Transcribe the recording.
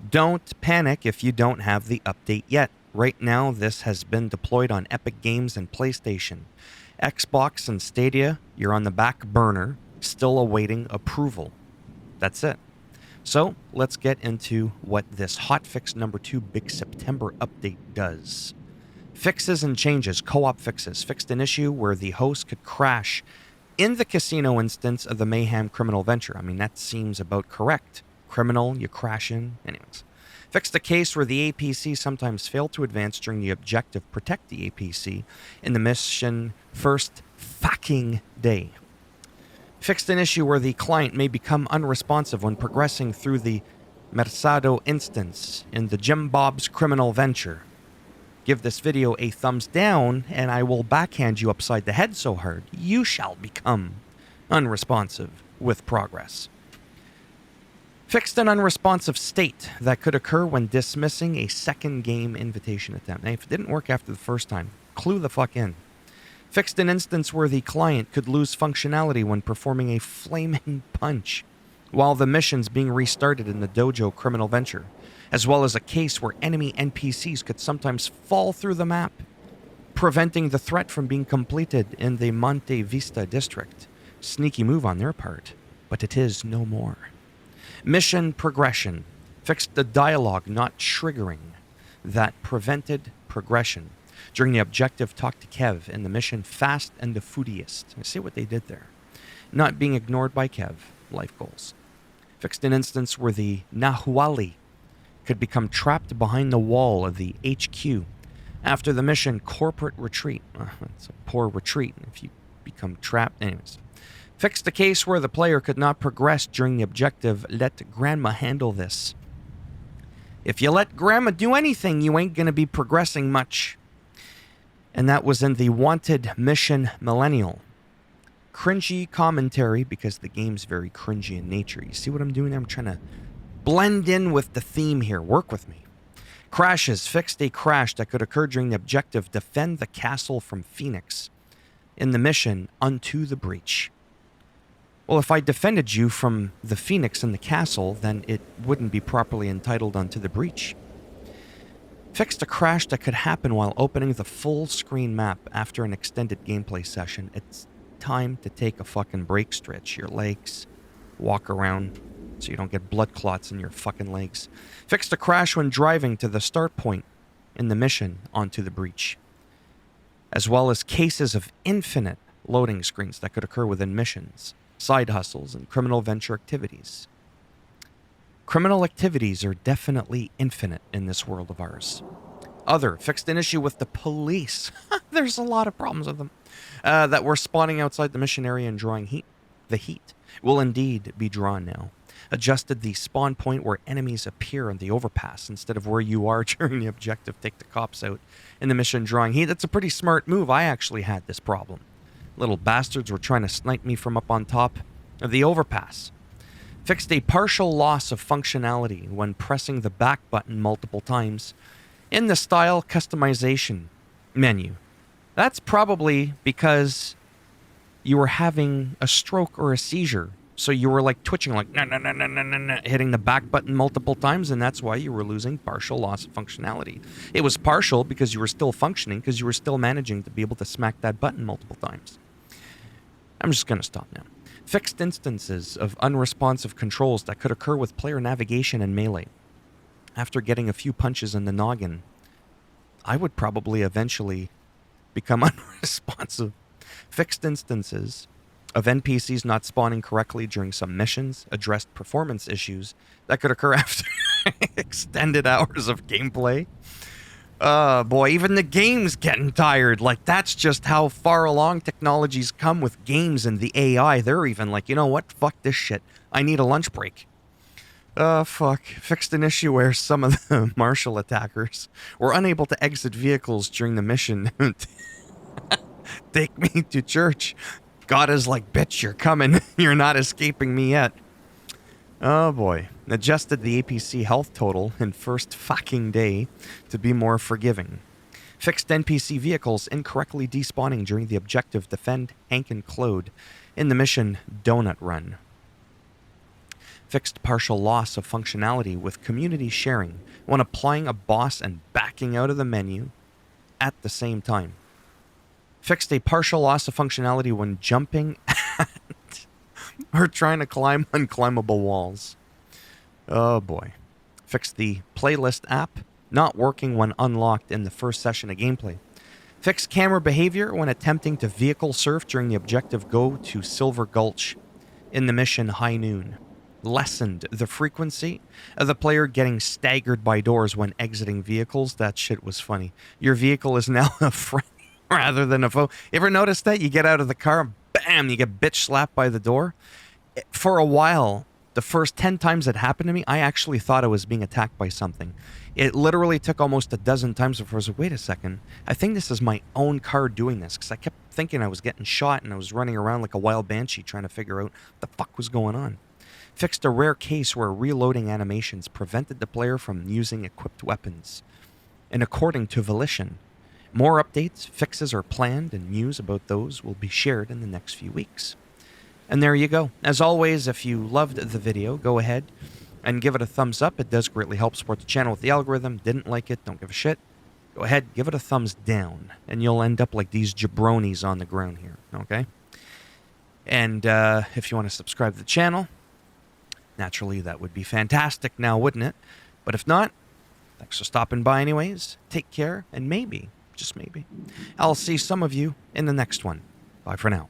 Don't panic if you don't have the update yet. Right now, this has been deployed on Epic Games and PlayStation. Xbox and Stadia, you're on the back burner, still awaiting approval. That's it. So, let's get into what this hotfix number 2 Big September update does. Fixes and changes, co-op fixes, fixed an issue where the host could crash in the casino instance of the Mayhem criminal venture. I mean, that seems about correct. Criminal, you crash in. Anyways. Fixed a case where the APC sometimes failed to advance during the objective protect the APC in the mission first fucking day. Fixed an issue where the client may become unresponsive when progressing through the Mercado instance in the Jim Bob's criminal venture. Give this video a thumbs down and I will backhand you upside the head so hard you shall become unresponsive with progress. Fixed an unresponsive state that could occur when dismissing a second game invitation attempt. Now, if it didn't work after the first time, clue the fuck in. Fixed an instance where the client could lose functionality when performing a flaming punch while the mission's being restarted in the Dojo criminal venture, as well as a case where enemy NPCs could sometimes fall through the map, preventing the threat from being completed in the Monte Vista district. Sneaky move on their part, but it is no more. Mission progression. Fixed the dialogue not triggering that prevented progression during the objective talk to Kev in the mission Fast and the Foodiest. I see what they did there. Not being ignored by Kev. Life goals. Fixed an instance where the Nahuali could become trapped behind the wall of the HQ after the mission corporate retreat. It's a poor retreat if you become trapped. Anyways. Fixed a case where the player could not progress during the objective let grandma handle this. If you let grandma do anything, you ain't gonna be progressing much. And that was in the Wanted Mission Millennial. Cringy commentary because the game's very cringy in nature. You see what I'm doing there? I'm trying to blend in with the theme here. Work with me. Crashes. Fixed a crash that could occur during the objective defend the castle from Phoenix in the mission Unto the Breach. Well, if I defended you from the Phoenix and the castle, then it wouldn't be properly entitled Unto the Breach. Fixed a crash that could happen while opening the full screen map after an extended gameplay session. It's time to take a fucking break, stretch your legs, walk around so you don't get blood clots in your fucking legs. Fixed a crash when driving to the start point in the mission Onto the Breach, as well as cases of infinite loading screens that could occur within missions, side hustles, and criminal venture activities. Criminal activities are definitely infinite in this world of ours. Other, fixed an issue with the police. There's a lot of problems with them. That were spawning outside the mission area and drawing heat. The heat will indeed be drawn now. Adjusted the spawn point where enemies appear on the overpass instead of where you are during the objective. Take the cops out in the mission drawing heat. That's a pretty smart move. I actually had this problem. Little bastards were trying to snipe me from up on top of the overpass. Fixed a partial loss of functionality when pressing the back button multiple times in the style customization menu. That's probably because you were having a stroke or a seizure. So you were like twitching, like hitting the back button multiple times, and that's why you were losing partial loss of functionality. It was partial because you were still functioning, because you were still managing to be able to smack that button multiple times. I'm just going to stop now. Fixed instances of unresponsive controls that could occur with player navigation and melee. After getting a few punches in the noggin, I would probably eventually become unresponsive. Fixed instances of NPCs not spawning correctly during some missions, addressed performance issues that could occur after extended hours of gameplay. Boy, even the game's getting tired. Like, that's just how far along technology's come with games and the AI. They're even like, you know what? Fuck this shit. I need a lunch break. Fuck. Fixed an issue where some of the martial attackers were unable to exit vehicles during the mission. Take me to church. God is like, bitch, you're coming. You're not escaping me yet. Oh boy. Adjusted the APC health total in first fucking day to be more forgiving. Fixed NPC vehicles incorrectly despawning during the objective defend Hank and Claude in the mission Donut Run. Fixed partial loss of functionality with community sharing when applying a boss and backing out of the menu at the same time. Fixed a partial loss of functionality when jumping at or trying to climb unclimbable walls. Oh boy. Fixed the playlist app not working when unlocked in the first session of gameplay. Fixed camera behavior when attempting to vehicle surf during the objective go to Silver Gulch in the mission High Noon. Lessened the frequency of the player getting staggered by doors when exiting vehicles. That shit was funny. Your vehicle is now a friend rather than a foe. You ever notice that? You get out of the car, bam, you get bitch slapped by the door. For a while, the first 10 times it happened to me, I actually thought I was being attacked by something. It literally took almost a dozen times before I was like, wait a second, I think this is my own car doing this, because I kept thinking I was getting shot and I was running around like a wild banshee trying to figure out what the fuck was going on. Fixed a rare case where reloading animations prevented the player from using equipped weapons. And according to Volition, more updates, fixes are planned, and news about those will be shared in the next few weeks. And there you go. As always, if you loved the video, go ahead and give it a thumbs up. It does greatly help support the channel with the algorithm. Didn't like it, don't give a shit. Go ahead, give it a thumbs down, and you'll end up like these jabronis on the ground here, okay? And if you want to subscribe to the channel, naturally, that would be fantastic now, wouldn't it? But if not, thanks for stopping by anyways. Take care, and maybe, just maybe, I'll see some of you in the next one. Bye for now.